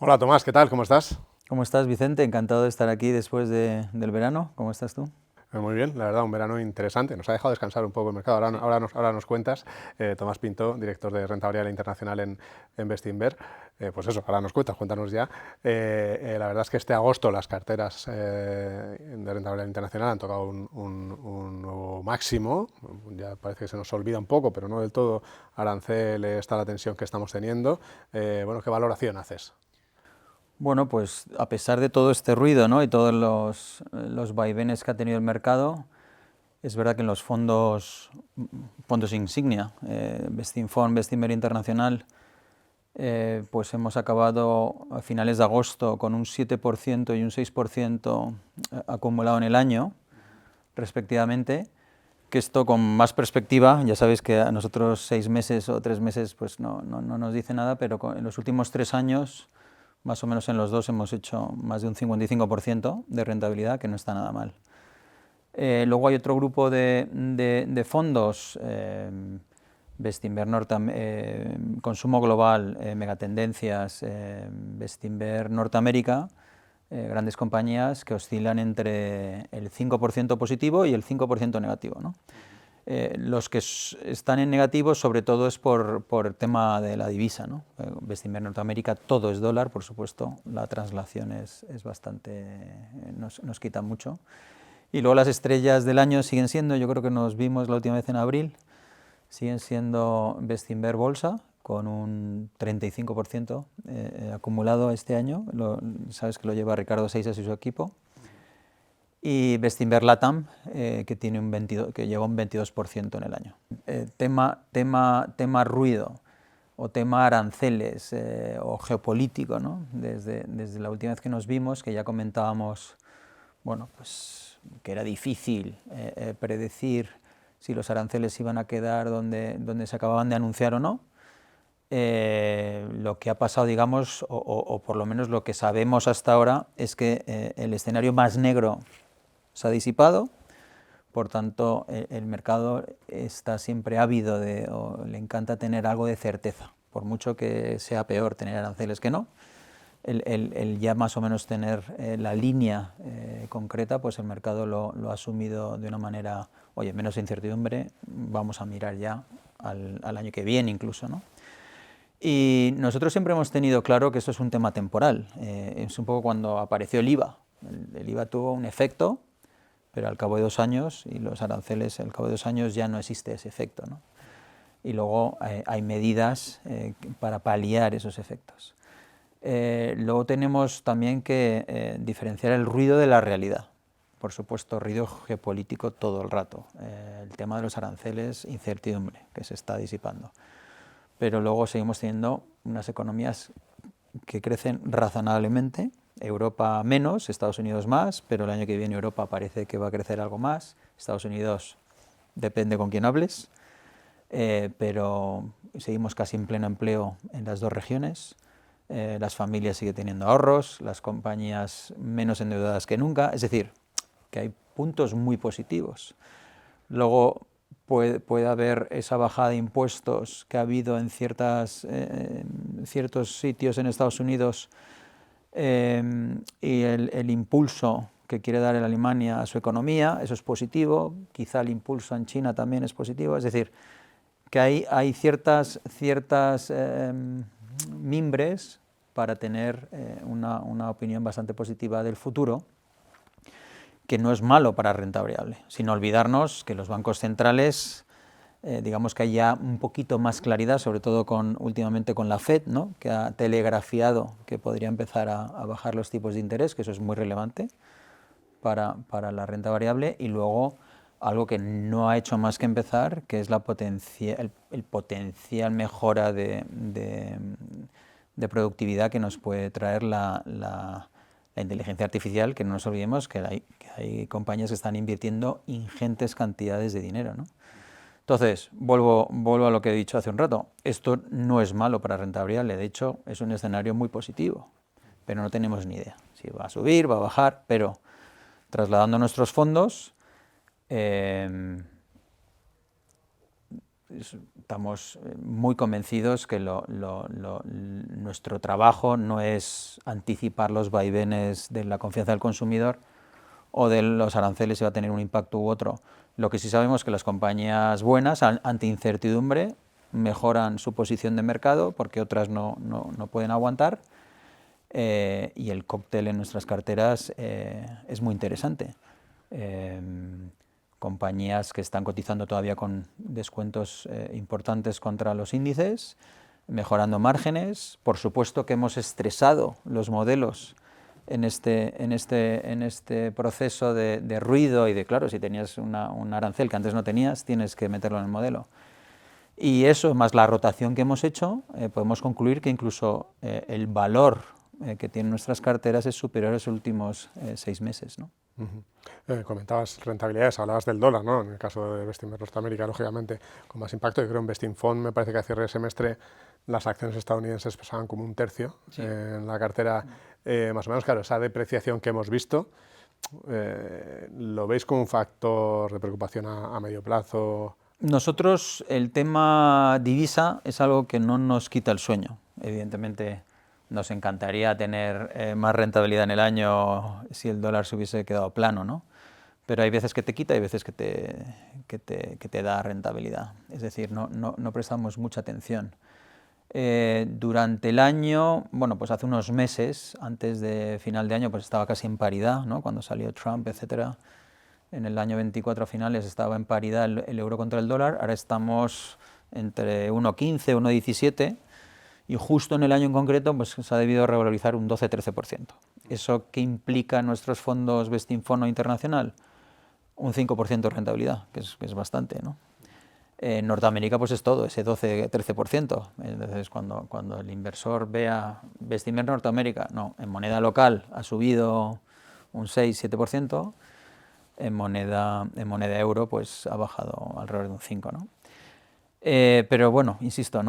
Hola Tomás, ¿qué tal? ¿Cómo estás? ¿Cómo estás, Vicente? Encantado de estar aquí después del verano. ¿Cómo estás tú? Muy bien, la verdad, un verano interesante. Nos ha dejado descansar un poco el mercado. Sí. Ahora nos cuentas. Tomás Pinto, director de Renta Variable Internacional en Bestinver. Pues eso, ahora nos cuentas, cuéntanos ya. La verdad es que este agosto las carteras de Renta Variable Internacional han tocado un nuevo máximo. Ya parece que se nos olvida un poco, pero no del todo. Arancel está la tensión que estamos teniendo. Bueno, ¿qué valoración haces? Bueno, pues a pesar de todo este ruido, ¿no? Y todos los vaivenes que ha tenido el mercado, es verdad que en los fondos insignia, Bestinfond, Bestinver Internacional, pues hemos acabado a finales de agosto con un 7% y un 6% acumulado en el año, respectivamente. Que esto con más perspectiva, ya sabéis que a nosotros 6 meses o 3 meses pues no nos dice nada, pero en los últimos 3 años, más o menos en los dos, hemos hecho más de un 55% de rentabilidad, que no está nada mal. Luego hay otro grupo de fondos, Bestinver Consumo Global, Megatendencias, Bestinver Norteamérica, grandes compañías que oscilan entre el 5% positivo y el 5% negativo, ¿no? Los que están en negativo sobre todo es por el tema de la divisa, ¿no? Bestinver Norteamérica todo es dólar, por supuesto, la traslación es bastante, nos quita mucho. Y luego las estrellas del año siguen siendo, yo creo que nos vimos la última vez en abril, siguen siendo Bestinver Bolsa, con un 35% acumulado este año, sabes que lo lleva Ricardo Seixas y su equipo, y Bestinver Latam, que tiene que lleva un 22% en el año. Tema ruido o tema aranceles o geopolítico, ¿no? Desde la última vez que nos vimos, que ya comentábamos, bueno, pues que era difícil predecir si los aranceles iban a quedar donde se acababan de anunciar o no. Lo que ha pasado, digamos, o por lo menos lo que sabemos hasta ahora, es que el escenario más negro se ha disipado, por tanto el mercado está siempre ávido o le encanta tener algo de certeza, por mucho que sea peor tener aranceles que no. El ya más o menos tener la línea concreta, pues el mercado lo ha asumido de una manera, oye, menos incertidumbre, vamos a mirar ya al año que viene incluso, ¿no? Y nosotros siempre hemos tenido claro que esto es un tema temporal. Es un poco cuando apareció el IVA. El IVA tuvo un efecto, pero al cabo de 2 años, y los aranceles al cabo de 2 años ya no existe ese efecto, ¿no? Y luego hay medidas para paliar esos efectos. Luego tenemos también que diferenciar el ruido de la realidad. Por supuesto, ruido geopolítico todo el rato. El tema de los aranceles, incertidumbre, que se está disipando. Pero luego seguimos teniendo unas economías que crecen razonablemente, Europa menos, Estados Unidos más, pero el año que viene Europa parece que va a crecer algo más, Estados Unidos depende con quién hables, pero seguimos casi en pleno empleo en las dos regiones, las familias siguen teniendo ahorros, las compañías menos endeudadas que nunca, es decir, que hay puntos muy positivos. Luego puede haber esa bajada de impuestos que ha habido en ciertos sitios en Estados Unidos y el impulso que quiere dar en Alemania a su economía, eso es positivo, quizá el impulso en China también es positivo, es decir, que hay ciertas mimbres para tener una opinión bastante positiva del futuro, que no es malo para renta variable, sin olvidarnos que los bancos centrales, digamos que hay ya un poquito más claridad, sobre todo últimamente con la Fed, ¿no? Que ha telegrafiado que podría empezar a bajar los tipos de interés, que eso es muy relevante para la renta variable, y luego algo que no ha hecho más que empezar, que es el potencial mejora de productividad que nos puede traer la inteligencia artificial, que no nos olvidemos que hay compañías que están invirtiendo ingentes cantidades de dinero, ¿no? Entonces, vuelvo a lo que he dicho hace un rato, esto no es malo para renta variable, de hecho es un escenario muy positivo, pero no tenemos ni idea si va a subir, va a bajar, pero trasladando nuestros fondos, estamos muy convencidos que nuestro trabajo no es anticipar los vaivenes de la confianza del consumidor o de los aranceles si va a tener un impacto u otro. Lo que sí sabemos es que las compañías buenas, ante incertidumbre, mejoran su posición de mercado porque otras no pueden aguantar, y el cóctel en nuestras carteras es muy interesante. Compañías que están cotizando todavía con descuentos importantes contra los índices, mejorando márgenes. Por supuesto que hemos estresado los modelos en este proceso de ruido y de, claro, si tenías un arancel que antes no tenías, tienes que meterlo en el modelo. Y eso, más la rotación que hemos hecho, podemos concluir que incluso el valor que tienen nuestras carteras es superior a los últimos 6 meses, ¿no? Comentabas rentabilidades, hablabas del dólar, ¿no? En el caso de Bestinver Norteamérica, lógicamente, con más impacto. Yo creo en Bestinfond me parece que a cierre de semestre las acciones estadounidenses pesaban como un tercio en la cartera, más o menos. Claro, esa depreciación que hemos visto, ¿lo veis como un factor de preocupación a medio plazo? Nosotros, el tema divisa es algo que no nos quita el sueño. Evidentemente, nos encantaría tener más rentabilidad en el año si el dólar se hubiese quedado plano, ¿no? Pero hay veces que te quita y veces que te da rentabilidad. Es decir, no prestamos mucha atención. Durante el año, bueno, pues hace unos meses, antes de final de año, pues estaba casi en paridad, ¿no? Cuando salió Trump, etcétera. En el año 24 a finales estaba en paridad el euro contra el dólar, ahora estamos entre 1,15, 1,17, y justo en el año en concreto pues, se ha debido revalorizar un 12-13%. ¿Eso qué implica en nuestros fondos Bestinfond Internacional? Un 5% de rentabilidad, que es bastante, ¿no? En Norteamérica pues es todo, ese 12-13%. Entonces cuando el inversor vea Bestinver Norteamérica, no, en moneda local ha subido un 6-7%, en moneda euro pues ha bajado alrededor de un 5%, ¿no? Pero bueno, insisto,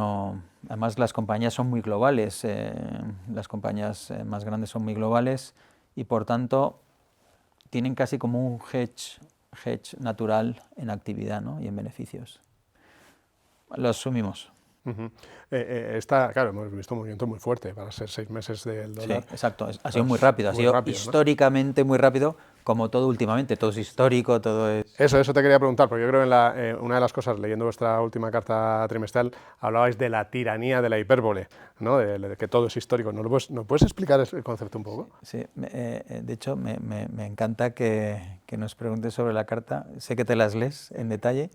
además las compañías son muy globales, las compañías más grandes son muy globales y por tanto tienen casi como un hedge natural en actividad, ¿no? Y en beneficios. Lo asumimos. Claro, hemos visto un movimiento muy fuerte para ser 6 meses del dólar. Sí, exacto, ha sido muy rápido, ha sido rápido, históricamente, ¿no? Muy rápido, como todo últimamente, todo es histórico, todo es... Eso te quería preguntar, porque yo creo que una de las cosas, leyendo vuestra última carta trimestral, hablabais de la tiranía de la hipérbole, ¿no? De que todo es histórico. ¿No puedes explicar el concepto un poco? Sí, de hecho me encanta que nos preguntes sobre la carta, sé que te las lees en detalle,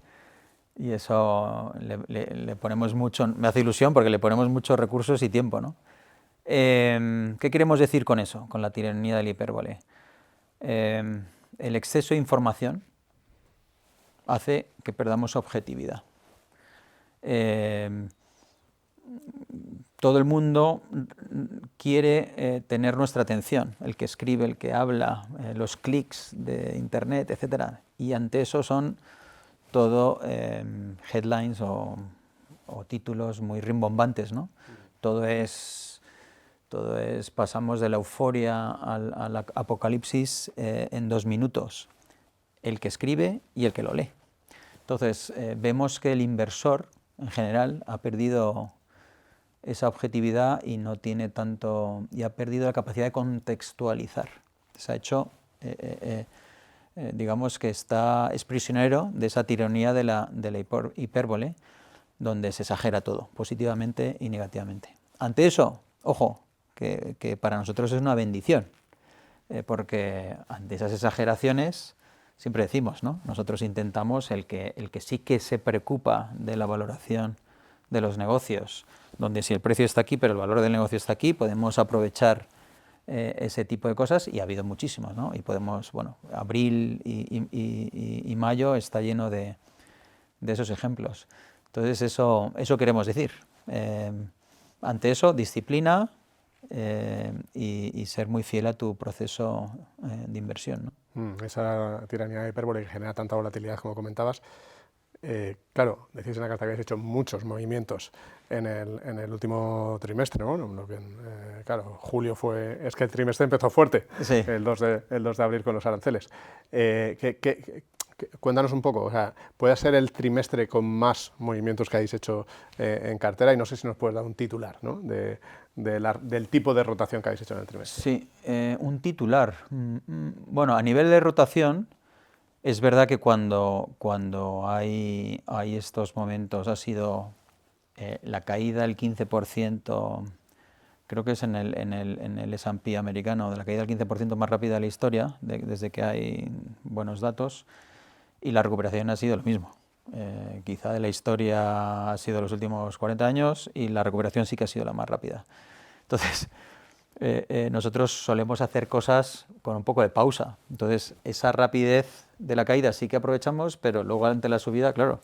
y eso le ponemos mucho, me hace ilusión porque le ponemos muchos recursos y tiempo, ¿no? ¿Qué queremos decir con eso, con la tiranía del hipérbole? El exceso de información hace que perdamos objetividad. Todo el mundo quiere tener nuestra atención, el que escribe, el que habla, los clics de internet, etc. Y ante eso son todo headlines o títulos muy rimbombantes, ¿no? Todo es, pasamos de la euforia al apocalipsis en 2 minutos, el que escribe y el que lo lee. Entonces, vemos que el inversor, en general, ha perdido esa objetividad y no tiene tanto, y ha perdido la capacidad de contextualizar. Se ha hecho... digamos que es prisionero de esa tiranía de la hipérbole, donde se exagera todo, positivamente y negativamente. Ante eso, ojo, que para nosotros es una bendición, porque ante esas exageraciones, siempre decimos, ¿no? Nosotros intentamos el que sí que se preocupa de la valoración de los negocios, donde si el precio está aquí, pero el valor del negocio está aquí, podemos aprovechar ese tipo de cosas, y ha habido muchísimos, ¿no? Y podemos, bueno, abril y mayo está lleno de esos ejemplos. Entonces eso queremos decir. Ante eso, disciplina y ser muy fiel a tu proceso de inversión, ¿no? Esa tiranía de hipérbole que genera tanta volatilidad como comentabas. Claro, decís en la carta que habéis hecho muchos movimientos en el último trimestre, ¿no? Claro, julio es que el trimestre empezó fuerte, sí. el 2 de abril con los aranceles. ¿Qué Cuéntanos un poco, o sea, puede ser el trimestre con más movimientos que hayáis hecho en cartera, y no sé si nos puedes dar un titular, ¿no? Del tipo de rotación que habéis hecho en el trimestre. Sí, un titular. Bueno, a nivel de rotación, es verdad que cuando hay estos momentos ha sido la caída del 15%, creo que es en el S&P americano, de la caída del 15% más rápida de la historia, desde que hay buenos datos, y la recuperación ha sido lo mismo. Quizá de la historia ha sido los últimos 40 años y la recuperación sí que ha sido la más rápida. Entonces, nosotros solemos hacer cosas con un poco de pausa. Entonces, esa rapidez de la caída sí que aprovechamos, pero luego ante la subida, claro,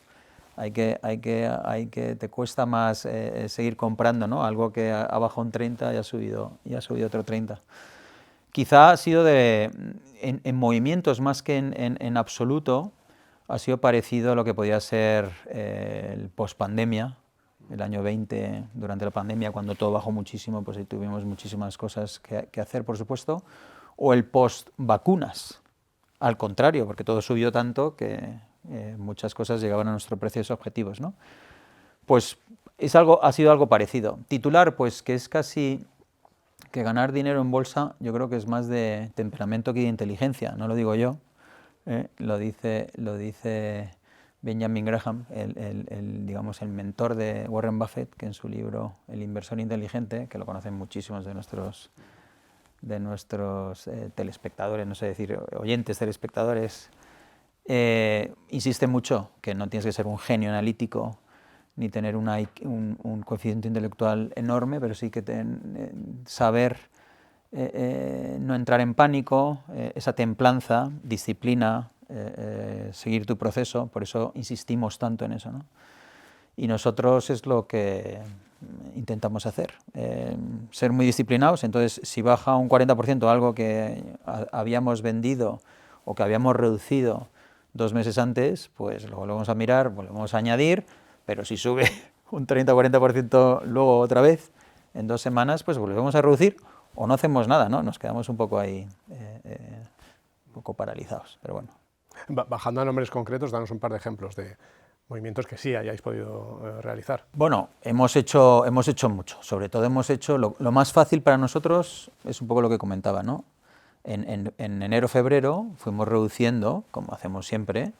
te cuesta más seguir comprando, ¿no? Algo que ha bajado un 30 y ha subido otro 30. Quizá ha sido en movimientos más que en absoluto, ha sido parecido a lo que podía ser el post-pandemia, el año 20, durante la pandemia, cuando todo bajó muchísimo, pues ahí tuvimos muchísimas cosas que hacer, por supuesto, o el post-vacunas, al contrario, porque todo subió tanto que muchas cosas llegaban a nuestros precios objetivos, ¿no? Pues ha sido algo parecido. Titular, pues que es casi que ganar dinero en bolsa, yo creo que es más de temperamento que de inteligencia, no lo digo yo, lo dice Benjamin Graham, digamos, el mentor de Warren Buffett, que en su libro El inversor inteligente, que lo conocen muchísimos de nuestros telespectadores, no sé decir, oyentes, telespectadores, insiste mucho que no tienes que ser un genio analítico ni tener un coeficiente intelectual enorme, pero sí que saber no entrar en pánico, esa templanza, disciplina, seguir tu proceso. Por eso insistimos tanto en eso, ¿no? Y nosotros es lo que intentamos hacer, ser muy disciplinados. Entonces, si baja un 40% algo que habíamos vendido o que habíamos reducido 2 meses antes, pues lo volvemos a mirar, volvemos a añadir, pero si sube un 30 o 40% luego otra vez en 2 semanas, pues volvemos a reducir o no hacemos nada, ¿no? Nos quedamos un poco ahí, un poco paralizados, pero bueno. Bajando a nombres concretos, danos un par de ejemplos de movimientos que sí hayáis podido realizar. Bueno, hemos hecho mucho, sobre todo hemos hecho, lo más fácil para nosotros es un poco lo que comentaba, ¿no? En enero-febrero fuimos reduciendo, como hacemos siempre,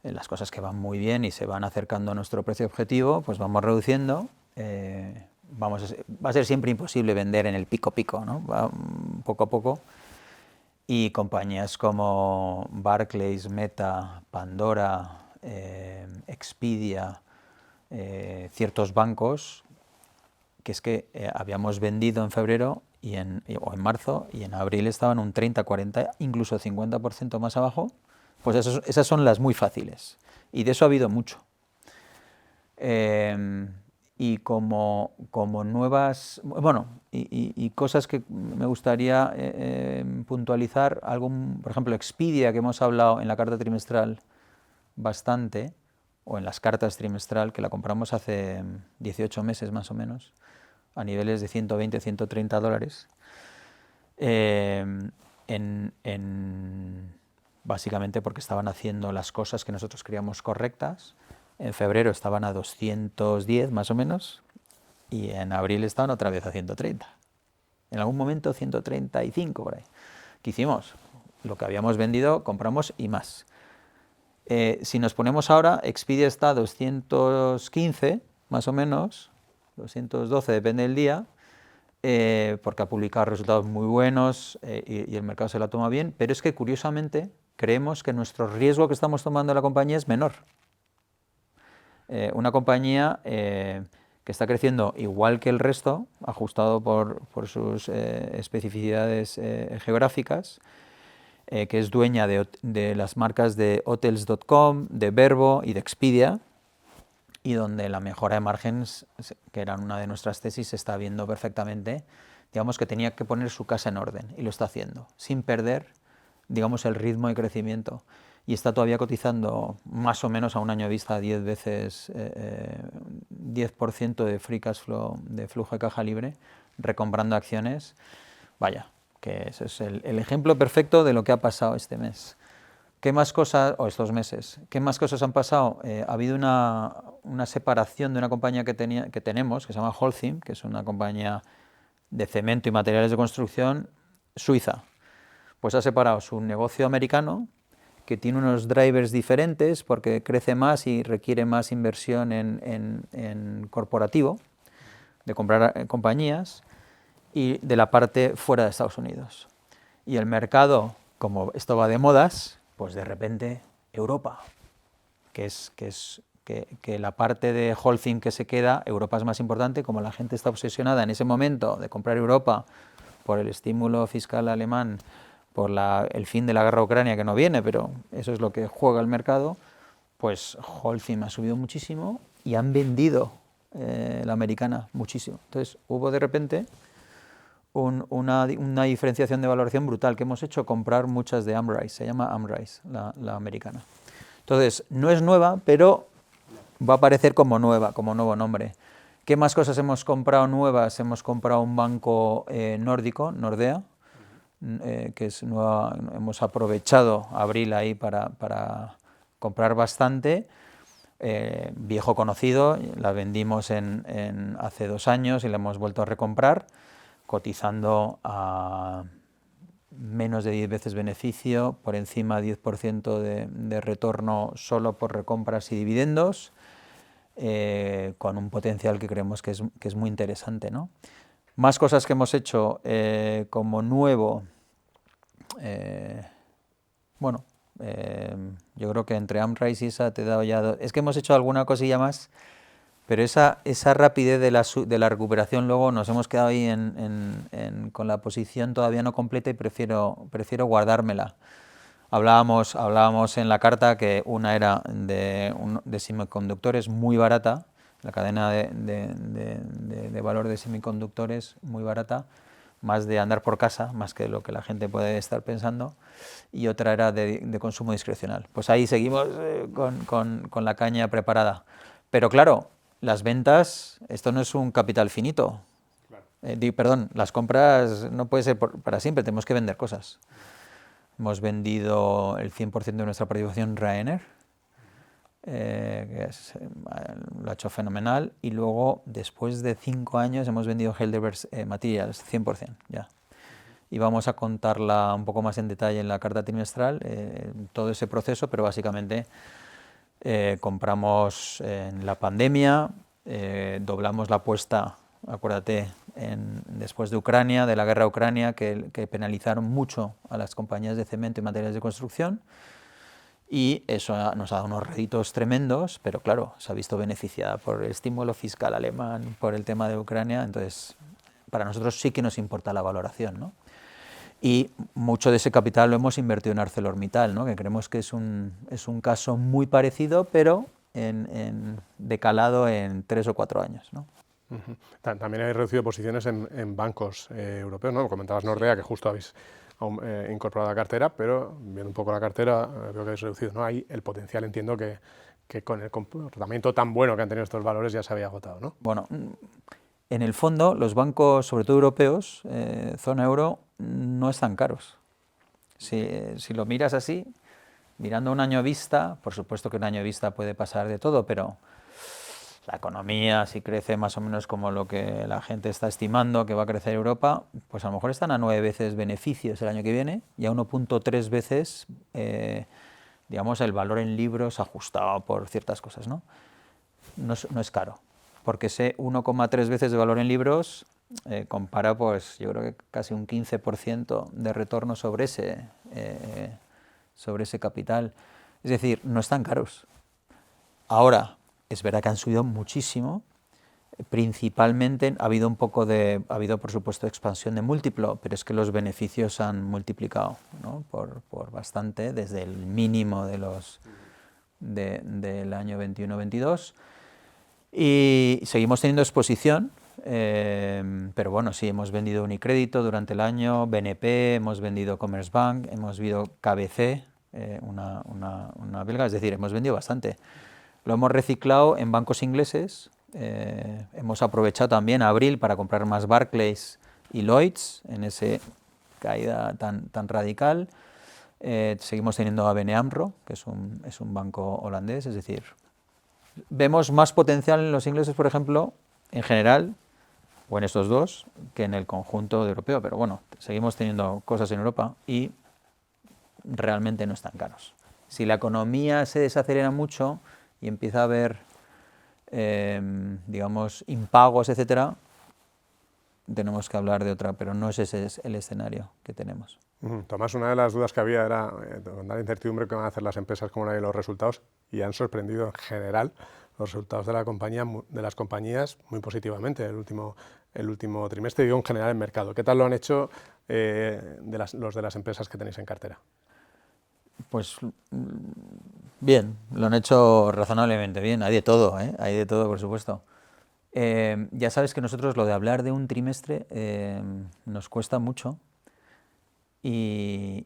las cosas que van muy bien y se van acercando a nuestro precio objetivo, pues vamos reduciendo. Va a ser siempre imposible vender en el pico, ¿no? Va poco a poco. Y compañías como Barclays, Meta, Pandora, Expedia, ciertos bancos, que es que habíamos vendido en febrero o en marzo, y en abril estaban un 30, 40, incluso 50% más abajo. Pues esas son las muy fáciles, y de eso ha habido mucho. Y como nuevas, bueno, y cosas que me gustaría puntualizar, por ejemplo, Expedia, que hemos hablado en la carta trimestral bastante, o en las cartas trimestral, que la compramos hace 18 meses más o menos, a niveles de 120, 130 dólares, básicamente porque estaban haciendo las cosas que nosotros creíamos correctas. En febrero estaban a 210 más o menos, y en abril estaban otra vez a 130. En algún momento 135 por ahí. ¿Qué hicimos? Lo que habíamos vendido compramos y más. Si nos ponemos ahora, Expedia está a 215 más o menos, 212 depende del día, porque ha publicado resultados muy buenos y el mercado se la toma bien, pero es que curiosamente creemos que nuestro riesgo que estamos tomando en la compañía es menor. Una compañía que está creciendo igual que el resto, ajustado por sus especificidades geográficas, que es dueña de las marcas de Hotels.com, de Vrbo y de Expedia, y donde la mejora de márgenes, que era una de nuestras tesis, se está viendo perfectamente. Digamos que tenía que poner su casa en orden, y lo está haciendo, sin perder, digamos, el ritmo de crecimiento. Y está todavía cotizando más o menos a un año vista 10 veces, 10% de free cash flow, de flujo de caja libre, recomprando acciones. Vaya, que ese es el ejemplo perfecto de lo que ha pasado este mes. ¿Qué más cosas, o estos meses, qué más cosas han pasado? Ha habido una separación de una compañía que tenemos, que se llama Holcim, que es una compañía de cemento y materiales de construcción suiza. Pues ha separado su negocio americano, que tiene unos drivers diferentes porque crece más y requiere más inversión en corporativo, de comprar compañías, y de la parte fuera de Estados Unidos. Y el mercado, como esto va de modas, pues de repente Europa, que la parte de Holcim que se queda, Europa es más importante, como la gente está obsesionada en ese momento de comprar Europa por el estímulo fiscal alemán, por el fin de la guerra ucrania que no viene, pero eso es lo que juega el mercado, pues Holcim ha subido muchísimo y han vendido la americana muchísimo. Entonces hubo de repente una diferenciación de valoración brutal que hemos hecho, comprar muchas de Amrise, se llama Amrise, la americana. Entonces, no es nueva, pero va a aparecer como nueva, como nuevo nombre. ¿Qué más cosas hemos comprado nuevas? Hemos comprado un banco nórdico, Nordea, que es nueva. Hemos aprovechado abril ahí para comprar bastante. Viejo conocido, la vendimos hace 2 años y la hemos vuelto a recomprar, cotizando a menos de 10 veces beneficio, por encima de 10% de retorno solo por recompras y dividendos, con un potencial que creemos que es muy interesante, ¿no? Más cosas que hemos hecho como nuevo, bueno, yo creo que entre Amrise y esa te he dado ya es que hemos hecho alguna cosilla más, pero esa rapidez de la recuperación, luego nos hemos quedado ahí con la posición todavía no completa y prefiero guardármela. Hablábamos en la carta que una era de semiconductores muy barata, la cadena de valor de semiconductores muy barata, más de andar por casa, más que lo que la gente puede estar pensando, y otra era de consumo discrecional. Pues ahí seguimos con la caña preparada. Pero claro, las ventas, esto no es un capital finito. Claro. Perdón, las compras no puede ser para siempre, tenemos que vender cosas. Hemos vendido el 100% de nuestra participación en Ryanair, que lo ha hecho fenomenal, y luego, después de 5 años, hemos vendido Heidelberg Materials, 100% ya. Y vamos a contarla un poco más en detalle en la carta trimestral, todo ese proceso, pero básicamente compramos en la pandemia, doblamos la apuesta, acuérdate, después de Ucrania, de la guerra Ucrania, que penalizaron mucho a las compañías de cemento y materiales de construcción, y eso nos ha dado unos réditos tremendos, pero claro, se ha visto beneficiada por el estímulo fiscal alemán, por el tema de Ucrania, entonces para nosotros sí que nos importa la valoración, ¿no? Y mucho de ese capital lo hemos invertido en ArcelorMittal, ¿no? Que creemos que es un caso muy parecido, pero decalado en 3 o 4 años, ¿no? Uh-huh. También habéis reducido posiciones en bancos europeos, ¿no? Comentabas Nordea, que justo habéis incorporado a la cartera, pero viendo un poco la cartera, veo que habéis reducido, ¿no? Ahí el potencial, entiendo que con el comportamiento tan bueno que han tenido estos valores ya se había agotado, ¿no? Bueno, en el fondo, los bancos, sobre todo europeos, zona euro, no están caros. Si lo miras así, mirando un año vista, por supuesto que un año vista puede pasar de todo, pero la economía, si crece más o menos como lo que la gente está estimando que va a crecer Europa, pues a lo mejor están a 9 veces beneficios el año que viene y a 1.3 veces, digamos, el valor en libros ajustado por ciertas cosas, ¿no? No es caro, porque ese 1,3 veces de valor en libros compara, pues yo creo que casi un 15% de retorno sobre ese capital. Es decir, no están caros. Ahora, es verdad que han subido muchísimo, principalmente ha habido por supuesto expansión de múltiplo, pero es que los beneficios han multiplicado, ¿no? por bastante, desde el mínimo del año 21-22, y seguimos teniendo exposición, pero bueno, sí, hemos vendido Unicrédito durante el año, BNP, hemos vendido Commerzbank, hemos vendido KBC, una belga, es decir, hemos vendido bastante. Lo hemos reciclado en bancos ingleses, hemos aprovechado también abril para comprar más Barclays y Lloyds en esa caída tan radical. Seguimos teniendo ABN AMRO, que es un banco holandés, es decir, vemos más potencial en los ingleses, por ejemplo, en general, o en estos dos, que en el conjunto europeo, pero bueno, seguimos teniendo cosas en Europa y realmente no están caros. Si la economía se desacelera mucho y empieza a haber, digamos, impagos, etcétera, tenemos que hablar de otra, pero no es ese el escenario que tenemos. Tomás, una de las dudas que había era con la incertidumbre que van a hacer las empresas como nadie los resultados, y han sorprendido en general los resultados de las compañías muy positivamente el último trimestre, digo en general en mercado. ¿Qué tal lo han hecho los de las empresas que tenéis en cartera? Pues bien, lo han hecho razonablemente bien, hay de todo, hay de todo, por supuesto. Ya sabes que nosotros lo de hablar de un trimestre nos cuesta mucho, y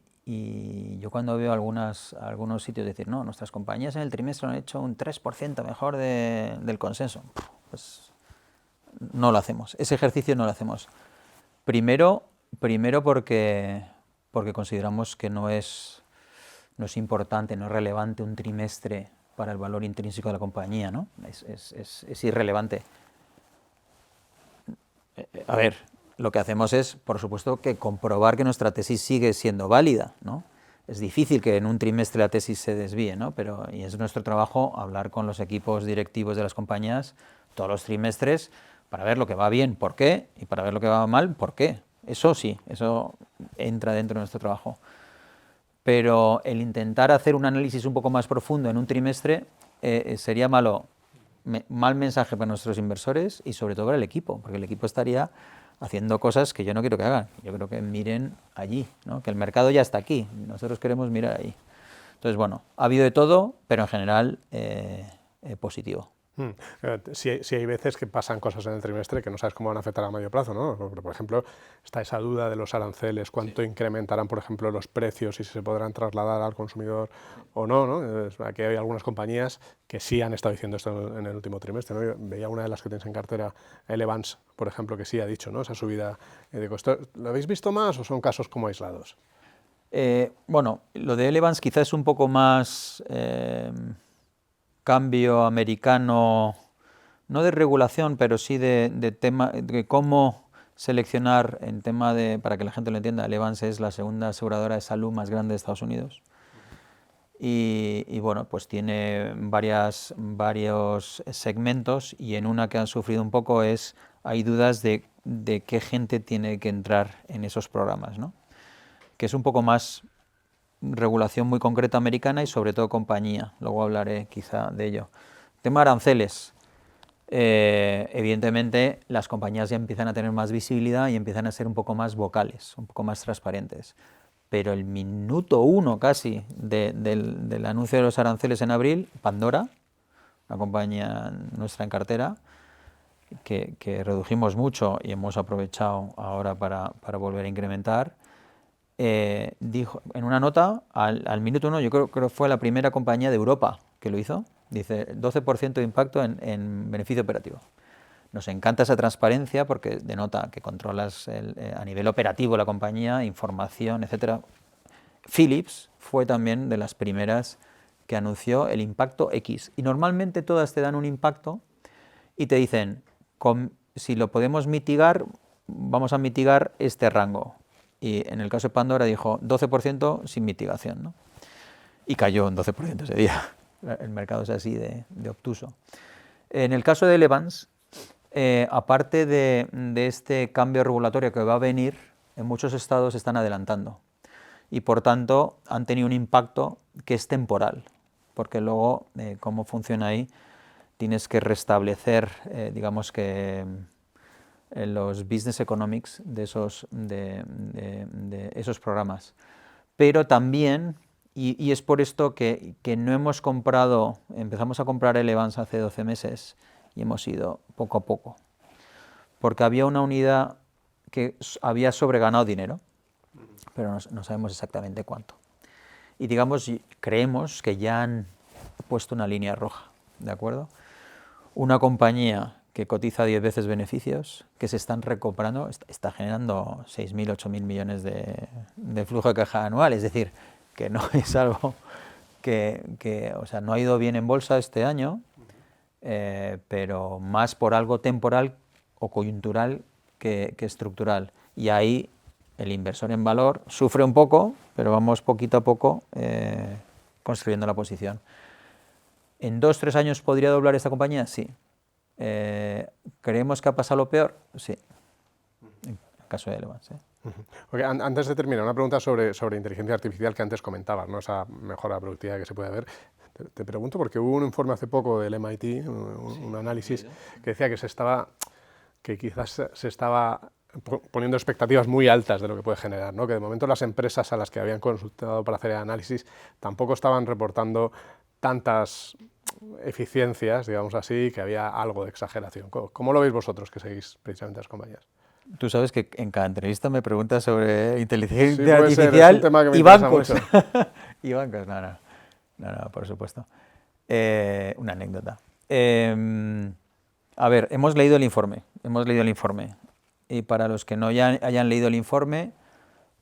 yo cuando veo algunos sitios decir, no, nuestras compañías en el trimestre han hecho un 3% mejor del consenso, pues no lo hacemos, ese ejercicio no lo hacemos. Primero porque consideramos que no es importante, no es relevante un trimestre para el valor intrínseco de la compañía, ¿no? Es irrelevante. A ver, lo que hacemos es, por supuesto, que comprobar que nuestra tesis sigue siendo válida, ¿no? Es difícil que en un trimestre la tesis se desvíe, ¿no? Y es nuestro trabajo hablar con los equipos directivos de las compañías todos los trimestres para ver lo que va bien, por qué, y para ver lo que va mal, por qué. Eso sí, eso entra dentro de nuestro trabajo. Pero el intentar hacer un análisis un poco más profundo en un trimestre sería mal mensaje para nuestros inversores y sobre todo para el equipo, porque el equipo estaría haciendo cosas que yo no quiero que hagan. Yo creo que miren allí, ¿no? Que el mercado ya está aquí, nosotros queremos mirar allí. Entonces, bueno, ha habido de todo, pero en general positivo. Sí hay veces que pasan cosas en el trimestre que no sabes cómo van a afectar a medio plazo, ¿no? Por ejemplo, está esa duda de los aranceles, cuánto incrementarán, por ejemplo, los precios y si se podrán trasladar al consumidor o no, ¿no? Aquí hay algunas compañías que sí han estado diciendo esto en el último trimestre, ¿no? Yo veía una de las que tienes en cartera, Elevance, por ejemplo, que sí ha dicho, ¿no? Esa subida de costos. ¿Lo habéis visto más o son casos como aislados? Bueno, lo de Elevance quizás es un poco más cambio americano, no de regulación, pero sí de tema, de cómo seleccionar en tema de, para que la gente lo entienda, Elevance es la segunda aseguradora de salud más grande de Estados Unidos. Y bueno, pues tiene varios segmentos, y en una que han sufrido un poco hay dudas de qué gente tiene que entrar en esos programas, ¿no? Que es un poco más regulación muy concreta americana y sobre todo compañía. Luego hablaré quizá de ello. Tema aranceles. Evidentemente las compañías ya empiezan a tener más visibilidad y empiezan a ser un poco más vocales, un poco más transparentes. Pero el minuto 1 casi del anuncio de los aranceles en abril, Pandora, una compañía nuestra en cartera, que redujimos mucho y hemos aprovechado ahora para volver a incrementar, dijo en una nota, al minuto 1, yo creo que fue la primera compañía de Europa que lo hizo, dice 12% de impacto en beneficio operativo. Nos encanta esa transparencia porque denota que controlas a nivel operativo la compañía, información, etcétera. Philips fue también de las primeras que anunció el impacto X. Y normalmente todas te dan un impacto y te dicen, si lo podemos mitigar, vamos a mitigar este rango. Y en el caso de Pandora dijo 12% sin mitigación, ¿no? Y cayó un 12% ese día. El mercado es así de obtuso. En el caso de Elevance, aparte de este cambio regulatorio que va a venir, en muchos estados están adelantando y por tanto han tenido un impacto que es temporal, porque luego cómo funciona ahí, tienes que restablecer, digamos que los business economics de esos programas. Pero también, y es por esto que no hemos comprado, empezamos a comprar Elevance hace 12 meses y hemos ido poco a poco, porque había una unidad que había sobreganado dinero, pero no sabemos exactamente cuánto. Y digamos, creemos que ya han puesto una línea roja, ¿de acuerdo? Una compañía que cotiza 10 veces beneficios, que se están recuperando, está generando 6.000, 8.000 millones de flujo de caja anual, es decir, que no es algo o sea, no ha ido bien en bolsa este año, pero más por algo temporal o coyuntural que estructural. Y ahí el inversor en valor sufre un poco, pero vamos poquito a poco construyendo la posición. ¿En 2-3 años podría doblar esta compañía? Sí. ¿Creemos que ha pasado lo peor? Sí. En el caso de Elevance. Okay, antes de terminar, una pregunta sobre inteligencia artificial que antes comentabas, ¿no? Esa mejora productiva que se puede ver. Te pregunto porque hubo un informe hace poco del MIT, un análisis que decía que quizás se estaba poniendo expectativas muy altas de lo que puede generar, ¿no? Que de momento las empresas a las que habían consultado para hacer el análisis tampoco estaban reportando tantas eficiencias, digamos así, que había algo de exageración. ¿Cómo lo veis vosotros que seguís precisamente las compañías? Tú sabes que en cada entrevista me preguntas sobre inteligencia Sí, puede ser, artificial es un tema que me y interesa bancos. mucho. Y bancos, no, por supuesto. Una anécdota. A ver, hemos leído el informe. Y para los que no hayan leído el informe,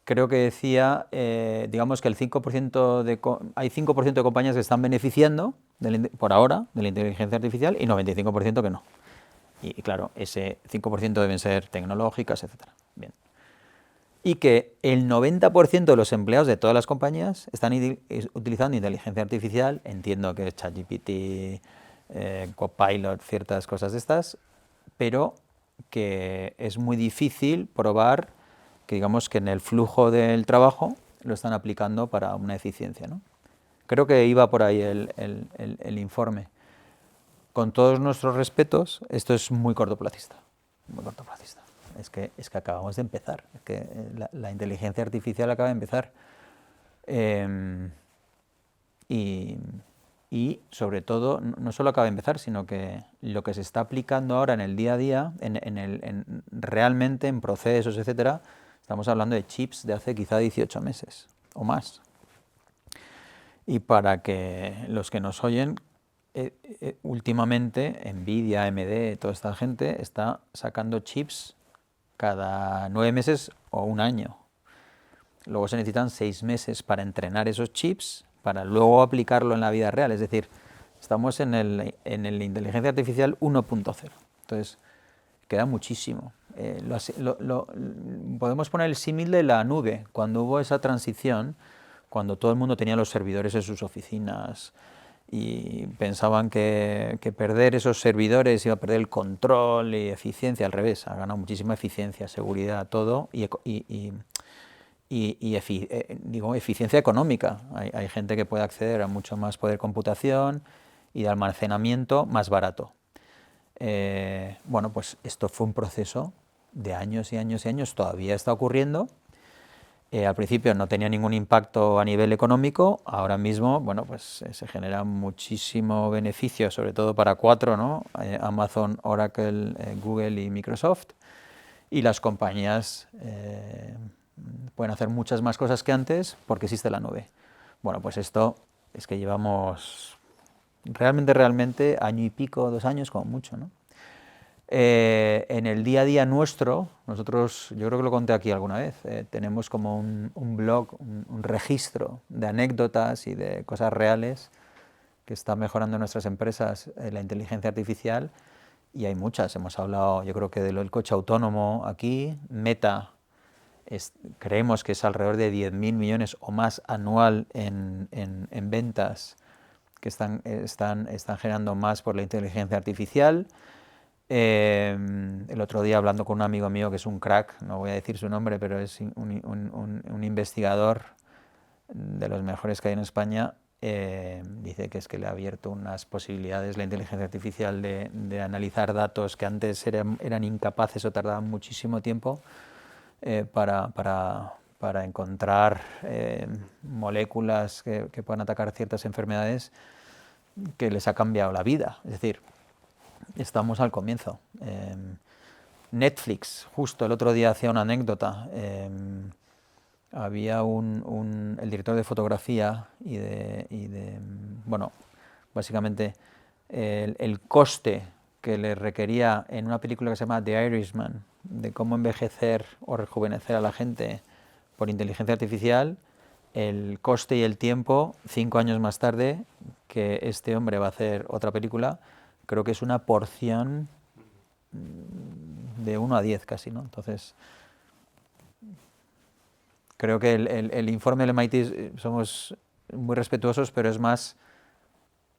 creo que decía, digamos que hay 5% de compañías que están beneficiando por ahora de la inteligencia artificial y 95% que no. Y claro, ese 5% deben ser tecnológicas, etc. Bien. Y que el 90% de los empleados de todas las compañías están utilizando inteligencia artificial, entiendo que es ChatGPT, Copilot, ciertas cosas de estas, pero que es muy difícil probar que, digamos, que en el flujo del trabajo lo están aplicando para una eficiencia, ¿no? Creo que iba por ahí el informe. Con todos nuestros respetos, esto es muy cortoplacista, muy cortoplacista. Es que acabamos de empezar, es que la inteligencia artificial acaba de empezar. Y sobre todo, no solo acaba de empezar, sino que lo que se está aplicando ahora en el día a día, realmente en procesos, etcétera, estamos hablando de chips de hace quizá 18 meses o más. Y para que los que nos oyen, últimamente Nvidia, AMD, toda esta gente está sacando chips cada 9 meses o un año. Luego se necesitan 6 meses para entrenar esos chips, para luego aplicarlo en la vida real. Es decir, estamos en el inteligencia artificial 1.0. Entonces, queda muchísimo. Podemos poner el símil de la nube. Cuando hubo esa transición, cuando todo el mundo tenía los servidores en sus oficinas y pensaban que perder esos servidores iba a perder el control y eficiencia, al revés, ha ganado muchísima eficiencia, seguridad, todo, digo, eficiencia económica. Hay gente que puede acceder a mucho más poder de computación y de almacenamiento más barato. Bueno, pues esto fue un proceso de años y años y años, todavía está ocurriendo. Al principio no tenía ningún impacto a nivel económico, ahora mismo, bueno, pues se genera muchísimo beneficio, sobre todo para 4, ¿no? Amazon, Oracle, Google y Microsoft, y las compañías pueden hacer muchas más cosas que antes porque existe la nube. Bueno, pues esto es que llevamos realmente año y pico, 2 años como mucho, ¿no? En el día a día nuestro, nosotros, yo creo que lo conté aquí alguna vez, tenemos como un blog, un registro de anécdotas y de cosas reales que está mejorando en nuestras empresas la inteligencia artificial, y hay muchas. Hemos hablado, yo creo que del coche autónomo aquí. Meta, creemos que es alrededor de 10.000 millones o más anual en ventas que están generando más por la inteligencia artificial. El otro día, hablando con un amigo mío que es un crack, no voy a decir su nombre, pero es un investigador de los mejores que hay en España, dice que es que le ha abierto unas posibilidades la inteligencia artificial de analizar datos que antes eran incapaces o tardaban muchísimo tiempo para encontrar moléculas que puedan atacar ciertas enfermedades, que les ha cambiado la vida. Es decir, estamos al comienzo. Netflix, justo el otro día hacía una anécdota. Había el director de fotografía bueno, básicamente el coste que le requería en una película que se llama The Irishman, de cómo envejecer o rejuvenecer a la gente por inteligencia artificial, el coste y el tiempo, 5 años más tarde, que este hombre va a hacer otra película, creo que es una porción de 1 a 10 casi, ¿no? Entonces, creo que el informe del MIT somos muy respetuosos, pero es más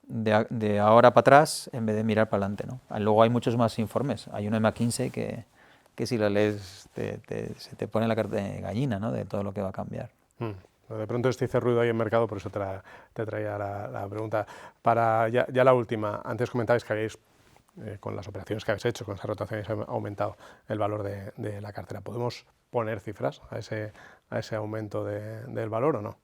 de ahora para atrás en vez de mirar para adelante, ¿no? Luego hay muchos más informes. Hay uno de McKinsey que si lo lees se te pone la carne de gallina, ¿no? De todo lo que va a cambiar. De pronto este hice ruido ahí en mercado, por eso te traía la pregunta. Para ya la última, antes comentabais que habéis, con las operaciones que habéis hecho, con esa rotación, habéis aumentado el valor de la cartera. ¿Podemos poner cifras a ese aumento del valor o no?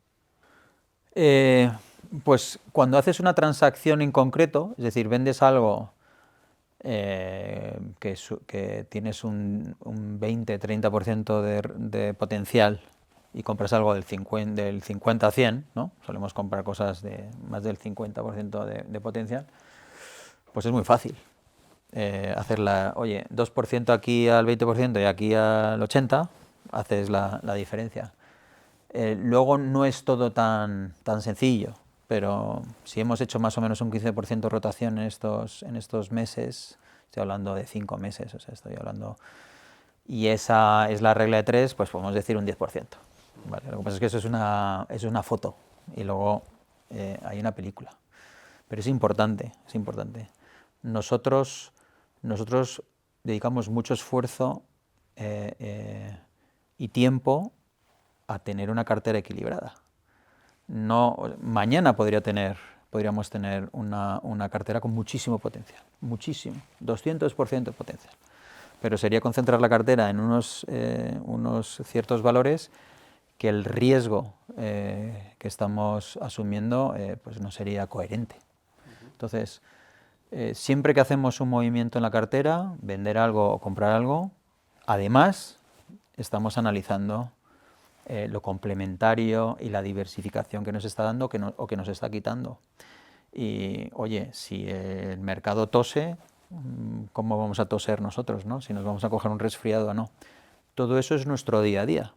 Pues cuando haces una transacción en concreto, es decir, vendes algo que tienes un 20-30% de potencial y compras algo del 50 a 100, ¿no? Solemos comprar cosas de más del 50% de potencial, pues es muy fácil hacerla, oye, 2% aquí al 20% y aquí al 80%, haces la diferencia. Luego no es todo tan sencillo, pero si hemos hecho más o menos un 15% rotación en estos meses, estoy hablando de 5 meses, o sea, estoy hablando, y esa es la regla de 3, pues podemos decir un 10%. ¿Vale? Lo que pasa es que eso es una foto y luego hay una película. Pero es importante, es importante. Nosotros dedicamos mucho esfuerzo y tiempo a tener una cartera equilibrada. No, mañana podríamos tener una cartera con muchísimo potencial, muchísimo, 200% de potencial. Pero sería concentrar la cartera en unos ciertos valores que el riesgo que estamos asumiendo pues no sería coherente. Entonces, siempre que hacemos un movimiento en la cartera, vender algo o comprar algo, además estamos analizando lo complementario y la diversificación que nos está dando o que nos está quitando. Y, oye, si el mercado tose, ¿cómo vamos a toser nosotros, ¿no? Si nos vamos a coger un resfriado o no. Todo eso es nuestro día a día.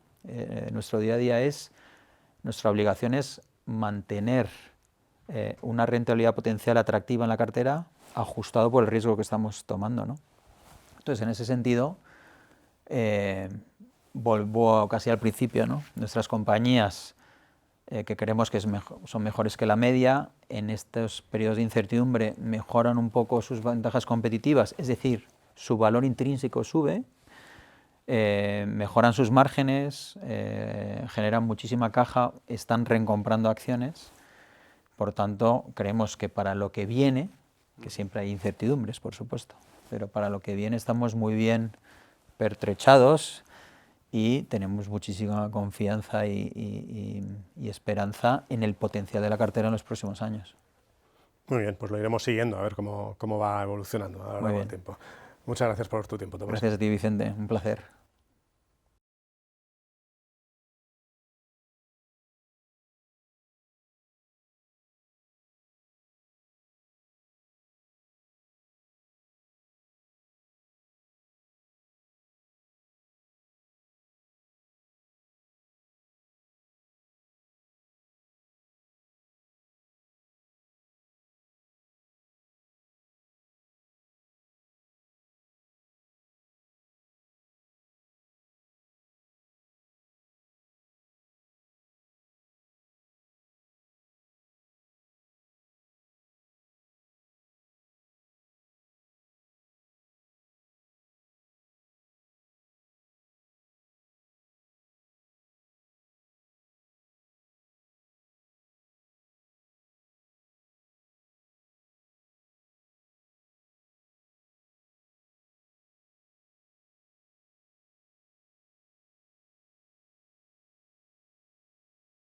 Nuestro día a día nuestra obligación es mantener una rentabilidad potencial atractiva en la cartera, ajustado por el riesgo que estamos tomando, ¿no? Entonces, en ese sentido, vuelvo casi al principio, ¿no? Nuestras compañías que creemos que son mejores que la media, en estos periodos de incertidumbre mejoran un poco sus ventajas competitivas, es decir, su valor intrínseco sube, mejoran sus márgenes, generan muchísima caja, están recomprando acciones. Por tanto, creemos que para lo que viene, que siempre hay incertidumbres, por supuesto, pero para lo que viene estamos muy bien pertrechados y tenemos muchísima confianza y esperanza en el potencial de la cartera en los próximos años. Muy bien, pues lo iremos siguiendo a ver cómo va evolucionando a lo largo del tiempo. Muchas gracias por tu tiempo, Tomás. Gracias a ti, Vicente, un placer.